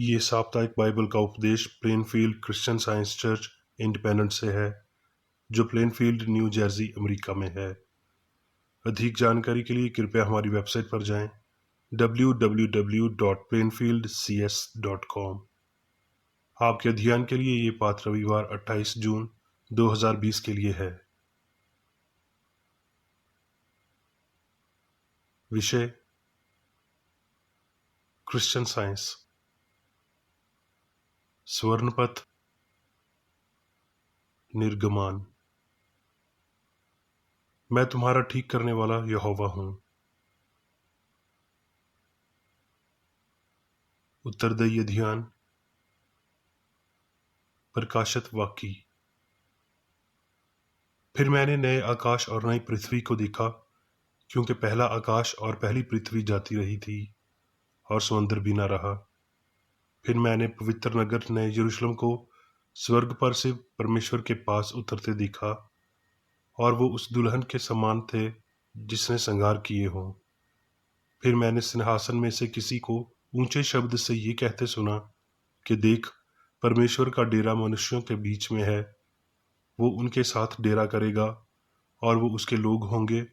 ये साप्ताहिक बाइबल का उपदेश Plainfield Christian science church independent से है, जो प्लेनफील्ड, न्यू जर्सी, अमेरिका में है। अधिक जानकारी के लिए कृपया हमारी वेबसाइट पर जाएं www.plainfieldcs.com। आपके अध्ययन के लिए ये पाठ रविवार 28 जून 2020 के लिए है। विषय क्रिश्चियन साइंस। स्वर्णपथ, निर्गमान। मैं तुम्हारा ठीक करने वाला यहोवा हूँ। उत्तरदायी अध्ययन, प्रकाशित वाक्य। फिर मैंने नए आकाश और नई पृथ्वी को देखा, क्योंकि पहला आकाश और पहली पृथ्वी जाती रही थी और समुद्र भी न रहा। फिर मैंने पवित्र नगर नए यरूशलेम को स्वर्ग पर से परमेश्वर के पास उतरते देखा, और वो उस दुल्हन के समान थे जिसने श्रृंगार किए हों। फिर मैंने सिंहासन में से किसी को ऊंचे शब्द से ये कहते सुना कि देख, परमेश्वर का डेरा मनुष्यों के बीच में है। वो उनके साथ डेरा करेगा, और वो उसके लोग होंगे,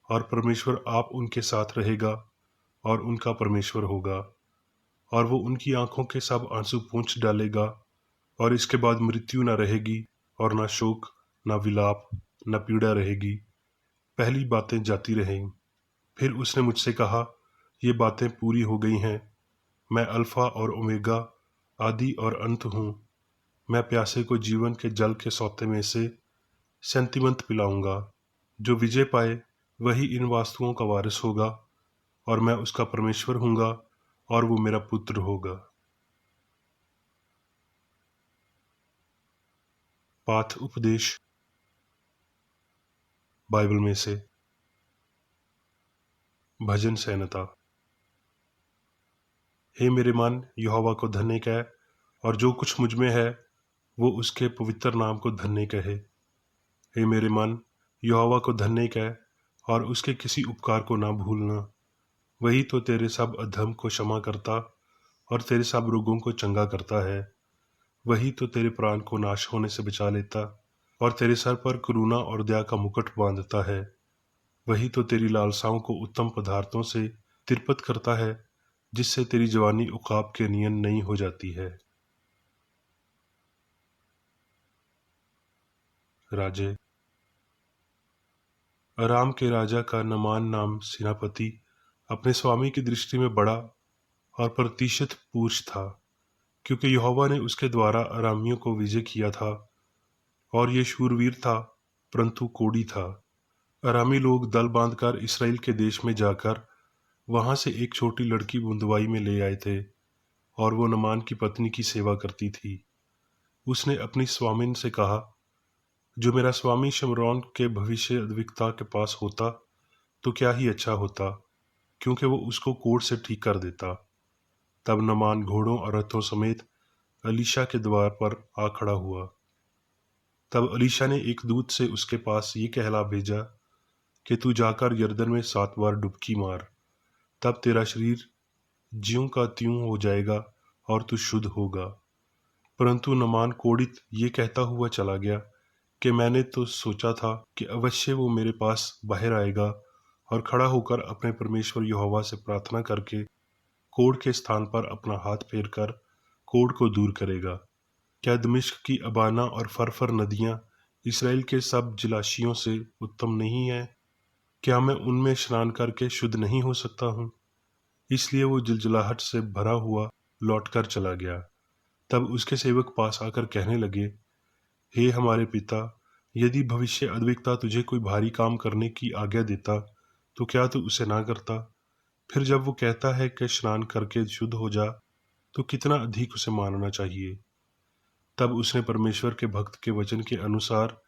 और परमेश्वर आप उनके साथ रहेगा और उनका परमेश्वर होगा। और वो उनकी आंखों के सब आंसू पोंछ डालेगा, और इसके बाद मृत्यु न रहेगी, और न शोक, न विलाप, न पीड़ा रहेगी। पहली बातें जाती रहें। फिर उसने मुझसे कहा, ये बातें पूरी हो गई हैं। मैं अल्फा और ओमेगा, आदि और अंत हूँ। मैं प्यासे को जीवन के जल के सौते में से सेंतिमंत पिलाऊंगा। जो विजय पाए वही इन वास्तुओं का वारिस होगा, और मैं उसका परमेश्वर हूँगा और वो मेरा पुत्र होगा। पाठ उपदेश बाइबल में से। भजन संहिता। हे मेरे मन, यहोवा को धन्य कह, और जो कुछ मुझ में है वो उसके पवित्र नाम को धन्य कहे। हे मेरे मन, यहोवा को धन्य कह, और उसके किसी उपकार को ना भूलना। वही तो तेरे सब अधर्म को क्षमा करता और तेरे सब रोगों को चंगा करता है। वही तो तेरे प्राण को नाश होने से बचा लेता और तेरे सर पर करुणा और दया का मुकुट बांधता है। वही तो तेरी लालसाओं को उत्तम पदार्थों से तिरपत करता है, जिससे तेरी जवानी उकाब के नियन नई हो जाती है। राजे। अराम के राजा का नमान नाम सेनापति अपने स्वामी की दृष्टि में बड़ा और प्रतिष्ठित पुरुष था, क्योंकि यहोवा ने उसके द्वारा अरामियों को विजय किया था, और ये शूरवीर था परंतु कोढ़ी था। अरामी लोग दल बांधकर इसराइल के देश में जाकर वहां से एक छोटी लड़की बुंदवाई में ले आए थे, और वो नमान की पत्नी की सेवा करती थी। उसने अपनी स्वामिन से कहा, जो मेरा स्वामी शमरौन के भविष्यद्वक्ता के पास होता तो क्या ही अच्छा होता, क्योंकि वो उसको कोढ़ से ठीक कर देता। तब नमान घोड़ों और रथों समेत अलीशा के द्वार पर आ खड़ा हुआ। तब अलीशा ने एक दूत से उसके पास ये कहला भेजा कि तू जाकर यरदन में 7 बार डुबकी मार, तब तेरा शरीर ज्यों का त्यों हो जाएगा और तू शुद्ध होगा। परंतु नमान कोढ़ित ये कहता हुआ चला गया कि मैंने तो सोचा था कि अवश्य वो मेरे पास बाहर आएगा और खड़ा होकर अपने परमेश्वर यहोवा से प्रार्थना करके कोढ़ के स्थान पर अपना हाथ फेरकर कोढ़ को दूर करेगा। क्या दमिश्क की अबाना और फरफर नदियां इसराइल के सब जलाशयों से उत्तम नहीं है? क्या मैं उनमें स्नान करके शुद्ध नहीं हो सकता हूँ? इसलिए वो जिलजिलाहट से भरा हुआ लौटकर चला गया। तब उसके सेवक पास आकर कहने लगे, हे हमारे पिता, यदि भविष्य अद्विकता तुझे कोई भारी काम करने की आज्ञा देता तो क्या तू उसे ना करता? फिर जब वो कहता है कि स्नान करके शुद्ध हो जा, तो कितना अधिक उसे मानना चाहिए। तब उसने परमेश्वर के भक्त के वचन के अनुसार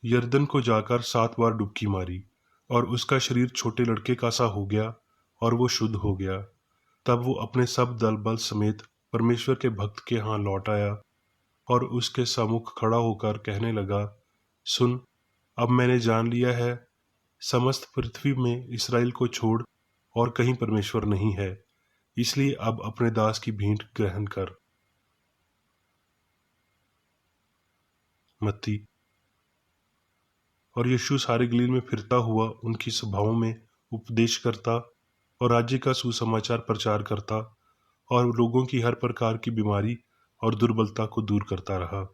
यरदन को जाकर 7 बार डुबकी मारी, और उसका शरीर छोटे लड़के का सा हो गया और वो शुद्ध हो गया। तब वो अपने सब दल बल समेत परमेश्वर के भक्त के यहाँ लौट आया और उसके सम्मुख खड़ा होकर कहने लगा, सुन, अब मैंने जान लिया है, समस्त पृथ्वी में इसराइल को छोड़ और कहीं परमेश्वर नहीं है। इसलिए अब अपने दास की भेंट ग्रहण कर। मत्ती। और यीशु सारे गलील में फिरता हुआ उनकी सभाओं में उपदेश करता और राज्य का सुसमाचार प्रचार करता और लोगों की हर प्रकार की बीमारी और दुर्बलता को दूर करता रहा।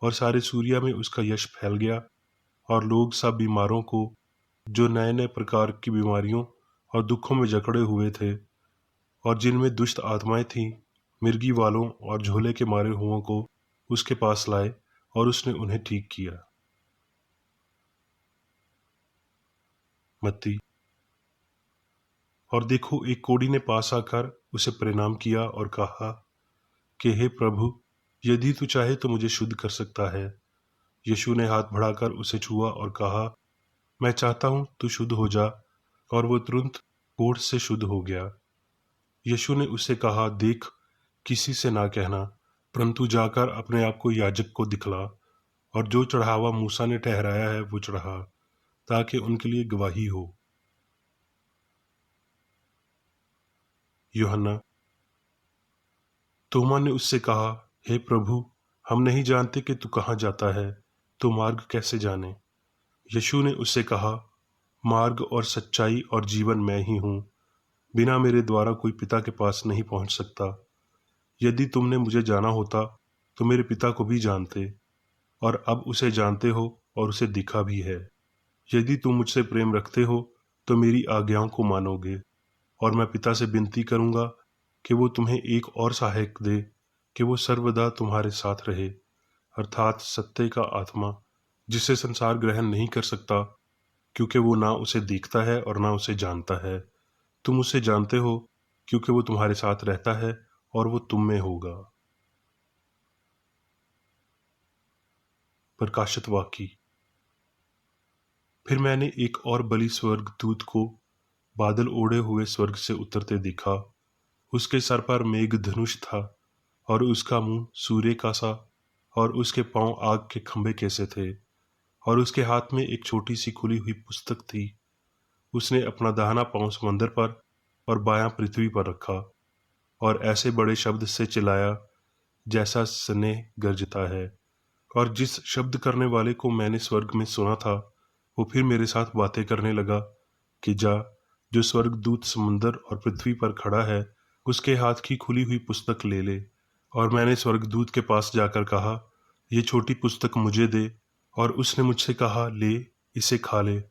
और सारे सूरिया में उसका यश फैल गया और लोग सब बीमारों को, जो नए नए प्रकार की बीमारियों और दुखों में जकड़े हुए थे और जिनमें दुष्ट आत्माएं थीं, मिर्गी वालों और झोले के मारे हुओं को उसके पास लाए और उसने उन्हें ठीक किया। मत्ती। और देखो, एक कोढ़ी ने पास आकर उसे प्रणाम किया और कहा कि हे प्रभु, यदि तू चाहे तो मुझे शुद्ध कर सकता है। यीशु ने हाथ बढ़ाकर उसे छुआ और कहा, मैं चाहता हूं, तू शुद्ध हो जा। और वो तुरंत कोढ़ से शुद्ध हो गया। यीशु ने उससे कहा, देख, किसी से ना कहना, परंतु जाकर अपने आप को याजक को दिखला और जो चढ़ावा मूसा ने ठहराया है वो चढ़ा, ताकि उनके लिए गवाही हो। यूहन्ना। तोमा ने उससे कहा, हे प्रभु, हम नहीं जानते कि तू कहाँ जाता है, तो मार्ग कैसे जाने? यीशु ने उससे कहा, मार्ग और सच्चाई और जीवन मैं ही हूँ। बिना मेरे द्वारा कोई पिता के पास नहीं पहुंच सकता। यदि तुमने मुझे जाना होता तो मेरे पिता को भी जानते, और अब उसे जानते हो और उसे दिखा भी है। यदि तुम मुझसे प्रेम रखते हो तो मेरी आज्ञाओं को मानोगे। और मैं पिता से विनती करूंगा कि वो तुम्हें एक और सहायक दे, कि वो सर्वदा तुम्हारे साथ रहे, अर्थात सत्य का आत्मा, जिसे संसार ग्रहण नहीं कर सकता, क्योंकि वो ना उसे देखता है और ना उसे जानता है। तुम उसे जानते हो, क्योंकि वो तुम्हारे साथ रहता है और वो तुम में होगा। प्रकाशित वाक्य। फिर मैंने एक और बलि स्वर्गदूत को बादल ओढ़े हुए स्वर्ग से उतरते देखा। उसके सर पर मेघ धनुष था और उसका मुंह सूर्य का सा और उसके पांव आग के खंभे कैसे थे और उसके हाथ में एक छोटी सी खुली हुई पुस्तक थी। उसने अपना दाहिना पांव समंदर पर और बायां पृथ्वी पर रखा और ऐसे बड़े शब्द से चिल्लाया जैसा स्नेह गरजता है। और जिस शब्द करने वाले को मैंने स्वर्ग में सुना था, वो फिर मेरे साथ बातें करने लगा कि जा, जो स्वर्गदूत समुंदर और पृथ्वी पर खड़ा है, उसके हाथ की खुली हुई पुस्तक ले ले। और मैंने स्वर्गदूत के पास जाकर कहा, ये छोटी पुस्तक मुझे दे। और उसने मुझसे कहा, ले, इसे खा ले,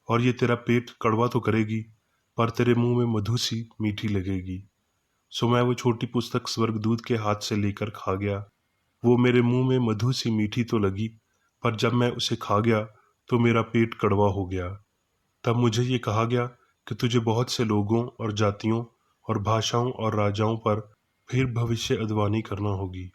और ये तेरा पेट कड़वा तो करेगी, पर तेरे मुंह में मधु सी मीठी लगेगी। सो मैं वो छोटी पुस्तक स्वर्गदूत के हाथ से लेकर खा गया। वो मेरे मुंह में मधु सी मीठी तो लगी, पर जब मैं उसे खा गया तो मेरा पेट कड़वा हो गया। तब मुझे ये कहा गया कि तुझे बहुत से लोगों और जातियों और भाषाओं और राजाओं पर फिर भविष्य अदवानी करना होगी।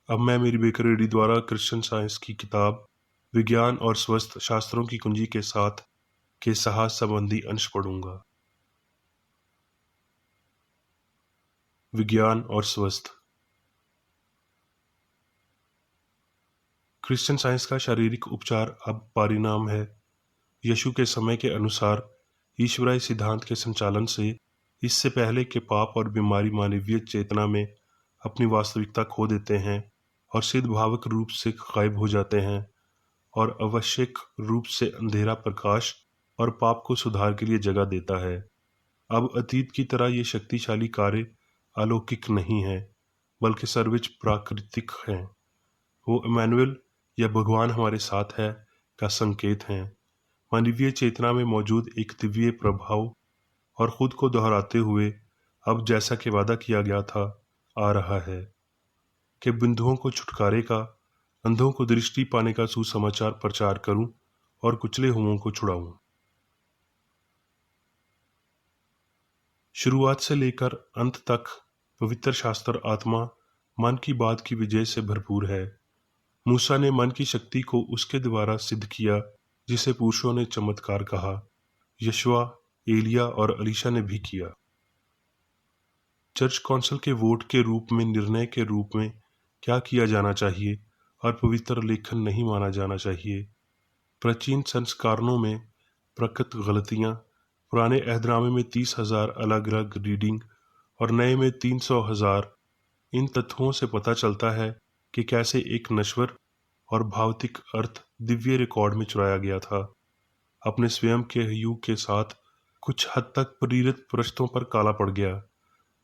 अब मैं मेरी बेकर रेड्डी द्वारा क्रिश्चियन साइंस की किताब विज्ञान और स्वस्थ शास्त्रों की कुंजी के साथ के साहस संबंधी अंश पढ़ूंगा। विज्ञान और स्वस्थ। क्रिश्चियन साइंस का शारीरिक उपचार अब परिणाम है। यीशु के समय के अनुसार ईश्वरीय सिद्धांत के संचालन से इससे पहले कि पाप और बीमारी मानवीय चेतना में अपनी वास्तविकता खो देते हैं और सिद्धभावक रूप से गायब हो जाते हैं और आवश्यक रूप से अंधेरा प्रकाश और पाप को सुधार के लिए जगह देता है। अब अतीत की तरह ये शक्तिशाली कार्य अलौकिक नहीं है, बल्कि सर्वोच्च प्राकृतिक हैं। वो इमैनुअल या भगवान हमारे साथ है का संकेत हैं। मानवीय चेतना में मौजूद एक दिव्य प्रभाव और खुद को दोहराते हुए अब जैसा कि वादा किया गया था आ रहा है कि बिंदुओं को छुटकारे का, अंधों को दृष्टि पाने का सुसमाचार प्रचार करूं और कुचले हुओं को छुड़ाऊं। शुरुआत से लेकर अंत तक पवित्र शास्त्र आत्मा मन की बात की विजय से भरपूर है। मूसा ने मन की शक्ति को उसके द्वारा सिद्ध किया, जिसे पुरुषों ने चमत्कार कहा। यशवा, एलिया और अलीशा ने भी किया। चर्च काउंसिल के वोट के रूप में निर्णय के रूप में क्या किया जाना चाहिए और पवित्र लेखन नहीं माना जाना चाहिए। प्राचीन संस्करणों में प्रकट गलतियां पुराने अहदनामे में 30,000 अलग अलग रीडिंग और नए में 300,000। इन तथ्यों से पता चलता है कि कैसे एक नश्वर और भौतिक अर्थ दिव्य रिकॉर्ड में चुराया गया था। अपने स्वयं के युग के साथ कुछ हद तक प्रेरित पृष्ठों पर काला पड़ गया,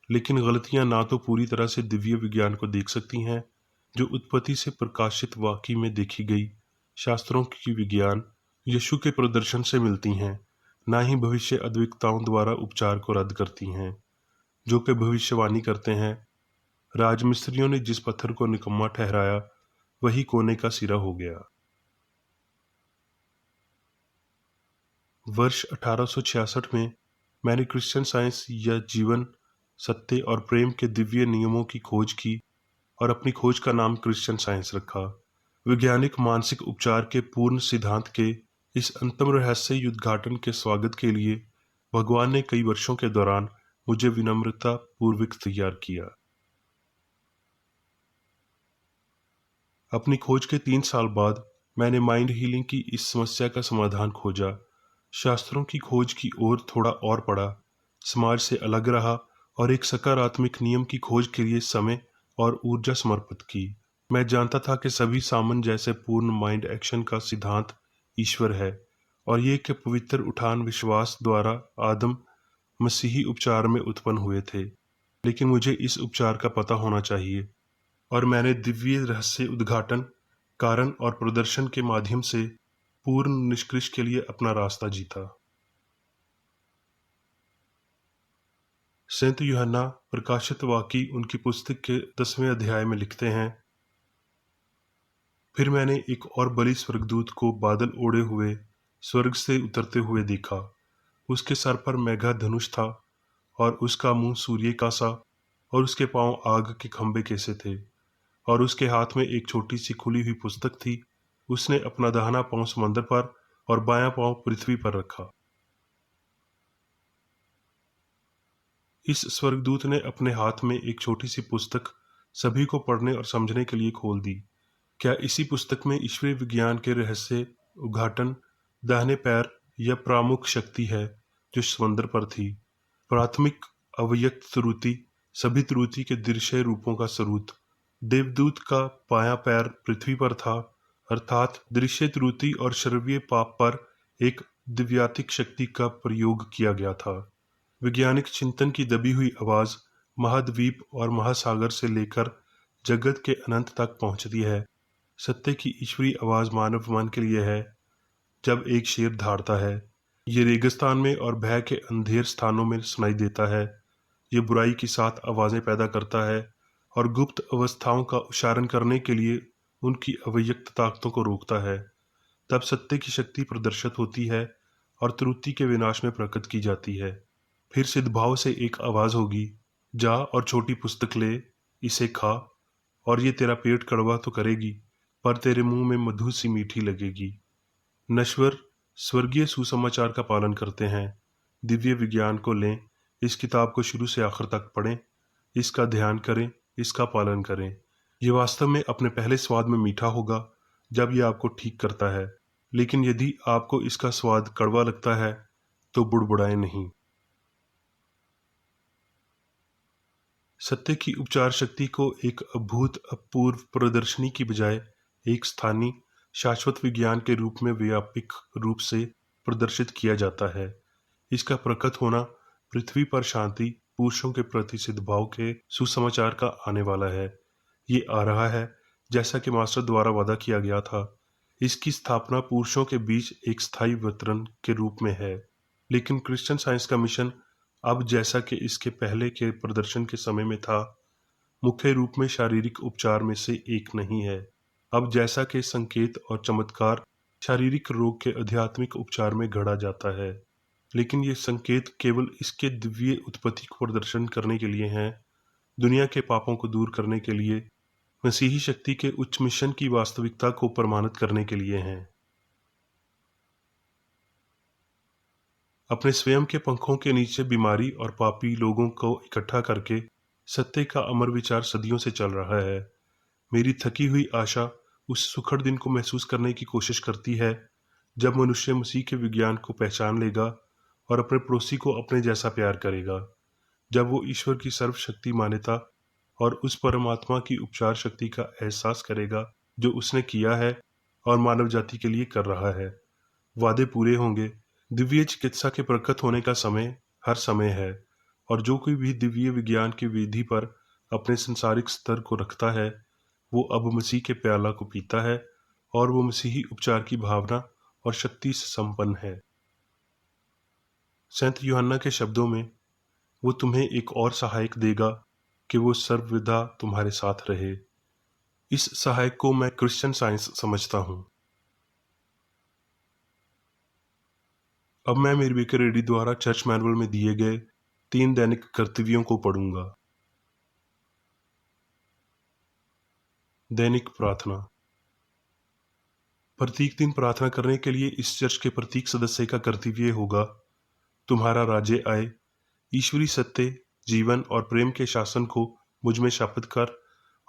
लेकिन गलतियां ना तो पूरी तरह से दिव्य विज्ञान को देख सकती हैं, जो उत्पत्ति से प्रकाशित वाकई में देखी गई शास्त्रों की विज्ञान यीशु के प्रदर्शन से मिलती हैं, ना ही भविष्य अद्विकताओं द्वारा उपचार को रद्द करती हैं, जो कि भविष्यवाणी करते हैं। राजमिस्त्रियों ने जिस पत्थर को निकम्मा ठहराया वही कोने का सिरा हो गया। वर्ष 1866 में मैंने क्रिश्चियन साइंस या जीवन, सत्य और प्रेम के दिव्य नियमों की खोज की और अपनी खोज का नाम क्रिश्चियन साइंस रखा। वैज्ञानिक मानसिक उपचार के पूर्ण सिद्धांत के इस अंतिम रहस्य उद्घाटन के स्वागत के लिए भगवान ने कई वर्षों के दौरान मुझे विनम्रता पूर्वक तैयार किया। अपनी खोज के 3 साल बाद मैंने माइंड हीलिंग की इस समस्या का समाधान खोजा। शास्त्रों की खोज की ओर थोड़ा और पढ़ा, समाज से अलग रहा और एक सकारात्मक नियम की खोज के लिए समय और ऊर्जा समर्पित की। मैं जानता था कि सभी सामन जैसे पूर्ण माइंड एक्शन का सिद्धांत ईश्वर है और ये कि पवित्र उठान विश्वास द्वारा आदम मसीही उपचार में उत्पन्न हुए थे, लेकिन मुझे इस उपचार का पता होना चाहिए और मैंने दिव्य रहस्य उद्घाटन, कारण और प्रदर्शन के माध्यम से पूर्ण निष्कर्ष के लिए अपना रास्ता जीता। संत यूहन्ना प्रकाशित वाकई उनकी पुस्तक के 10वें अध्याय में लिखते हैं, फिर मैंने एक और बलि स्वर्गदूत को बादल ओढ़े हुए स्वर्ग से उतरते हुए देखा। उसके सर पर मेघा धनुष था और उसका मुंह सूर्य का सा और उसके पांव आग के खंभे कैसे थे और उसके हाथ में एक छोटी सी खुली हुई पुस्तक थी। उसने अपना दाहिना पांव समंदर पर और बायां पांव पृथ्वी पर रखा। इस स्वर्गदूत ने अपने हाथ में एक छोटी सी पुस्तक सभी को पढ़ने और समझने के लिए खोल दी। क्या इसी पुस्तक में ईश्वरीय विज्ञान के रहस्य उद्घाटन दाहिने पैर या प्रमुख शक्ति है जो समंदर पर थी? प्राथमिक अव्यक्त त्रुटि, सभी त्रुटि के दृश्य रूपों का स्रोत। देवदूत का बायां पैर पृथ्वी पर था, अर्थात दृश्य त्रुटि और श्रव्य पाप पर एक दिव्यातिक शक्ति का प्रयोग किया गया था। वैज्ञानिक चिंतन की दबी हुई आवाज महाद्वीप और महासागर से लेकर जगत के अनंत तक पहुंचती है। सत्य की ईश्वरीय आवाज मानव मन के लिए है। जब एक शेर धारता है, ये रेगिस्तान में और भय के अंधेर स्थानों में सुनाई देता है। ये बुराई के साथ आवाजें पैदा करता है और गुप्त अवस्थाओं का उच्चारण करने के लिए उनकी अव्यक्त ताकतों को रोकता है। तब सत्य की शक्ति प्रदर्शित होती है और त्रुटि के विनाश में प्रकट की जाती है। फिर सिद्धभाव से एक आवाज होगी, जा और छोटी पुस्तक ले, इसे खा और ये तेरा पेट कड़वा तो करेगी पर तेरे मुंह में मधु सी मीठी लगेगी। नश्वर स्वर्गीय सुसमाचार का पालन करते हैं। दिव्य विज्ञान को लें, इस किताब को शुरू से आखिर तक पढ़ें, इसका ध्यान करें, इसका पालन करें। ये वास्तव में अपने पहले स्वाद में मीठा होगा जब ये आपको ठीक करता है, लेकिन यदि आपको इसका स्वाद कड़वा लगता है तो बुड़बुड़ाएं नहीं। सत्य की उपचार शक्ति को एक अभूतपूर्व प्रदर्शनी की बजाय एक स्थानीय शाश्वत विज्ञान के रूप में व्यापक रूप से प्रदर्शित किया जाता है। इसका प्रकट होना पृथ्वी पर शांति, पुरुषों के प्रति सद्भाव के सुसमाचार का आने वाला है। ये आ रहा है जैसा कि मास्टर द्वारा वादा किया गया था। इसकी स्थापना पुरुषों के बीच एक स्थायी वितरण के रूप में है, लेकिन क्रिश्चियन साइंस का मिशन अब जैसा कि इसके पहले के प्रदर्शन के समय में था, मुख्य रूप में शारीरिक उपचार में से एक नहीं है। अब जैसा कि संकेत और चमत्कार शारीरिक रोग के आध्यात्मिक उपचार में गढ़ा जाता है, लेकिन ये संकेत केवल इसके दिव्य उत्पत्ति को प्रदर्शन करने के लिए हैं, दुनिया के पापों को दूर करने के लिए, मसीही शक्ति के उच्च मिशन की वास्तविकता को प्रमाणित करने के लिए हैं। अपने स्वयं के पंखों के नीचे बीमारी और पापी लोगों को इकट्ठा करके सत्य का अमर विचार सदियों से चल रहा है। मेरी थकी हुई आशा उस सुखद दिन को महसूस करने की कोशिश करती है जब मनुष्य मसीह के विज्ञान को पहचान लेगा और अपने पड़ोसी को अपने जैसा प्यार करेगा। जब वो ईश्वर की सर्वशक्ति मान्यता और उस परमात्मा की उपचार शक्ति का एहसास करेगा जो उसने किया है और मानव जाति के लिए कर रहा है, वादे पूरे होंगे। दिव्य चिकित्सा के प्रकट होने का समय हर समय है, और जो कोई भी दिव्य विज्ञान की विधि पर अपने संसारिक स्तर को रखता है, वो अब मसीह के प्याला को पीता है, और वो मसीही उपचार की भावना और शक्ति से संपन्न है। संत यूहन्ना के शब्दों में, वो तुम्हें एक और सहायक देगा कि वो सर्वविदा तुम्हारे साथ रहे। इस सहायक को मैं क्रिश्चियन साइंस समझता हूँ। अब मैं मेरी बेकर रेडी द्वारा चर्च मैनुअल में दिए गए 3 दैनिक कर्तव्यों को पढ़ूंगा। दैनिक प्रार्थना। प्रत्येक दिन प्रार्थना करने के लिए इस चर्च के प्रत्येक सदस्य का कर्तव्य होगा, तुम्हारा राज्य आए, ईश्वरी सत्य, जीवन और प्रेम के शासन को मुझ में स्थापित कर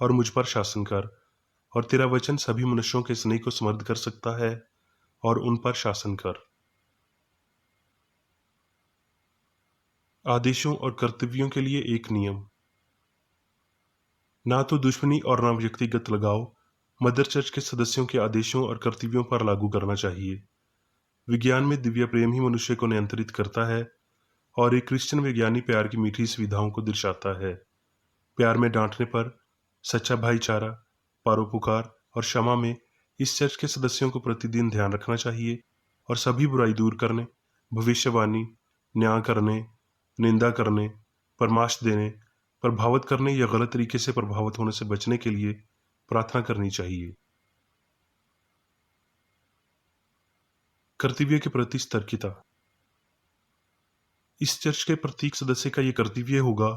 और मुझ पर शासन कर, और तेरा वचन सभी मनुष्यों के स्नेह को समृद्ध कर सकता है और उन पर शासन कर। आदेशों और कर्तव्यों के लिए एक नियम। ना तो दुश्मनी और ना व्यक्तिगत लगाव मदर चर्च के सदस्यों के आदेशों और कर्तव्यों पर लागू करना चाहिए। विज्ञान में दिव्य प्रेम ही मनुष्य को नियंत्रित करता है, और एक क्रिश्चियन विज्ञानी प्यार की मीठी सुविधाओं को दर्शाता है। प्यार में डांटने पर, सच्चा भाईचारा, परोपकार और क्षमा में इस चर्च के सदस्यों को प्रतिदिन ध्यान रखना चाहिए, और सभी बुराई दूर करने, भविष्यवाणी, न्याय करने, निंदा करने, परामर्श देने, प्रभावित करने या गलत तरीके से प्रभावित होने से बचने के लिए प्रार्थना करनी चाहिए। कर्तव्य के प्रति सतर्कता। इस चर्च के प्रत्येक सदस्य का यह कर्तव्य होगा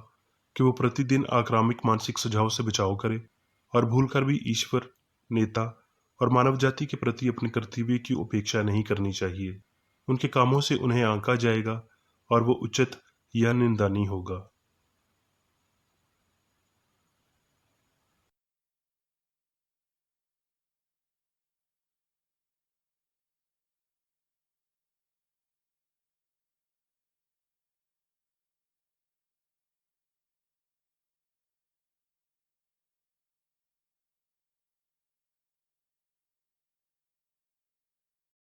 कि वो प्रतिदिन आक्रामक मानसिक सुझाव से बचाव करे और भूलकर भी ईश्वर, नेता और मानव जाति के प्रति अपने कर्तव्य की उपेक्षा नहीं करनी चाहिए। उनके कामों से उन्हें आंका जाएगा और वो उचित या निंदनीय होगा।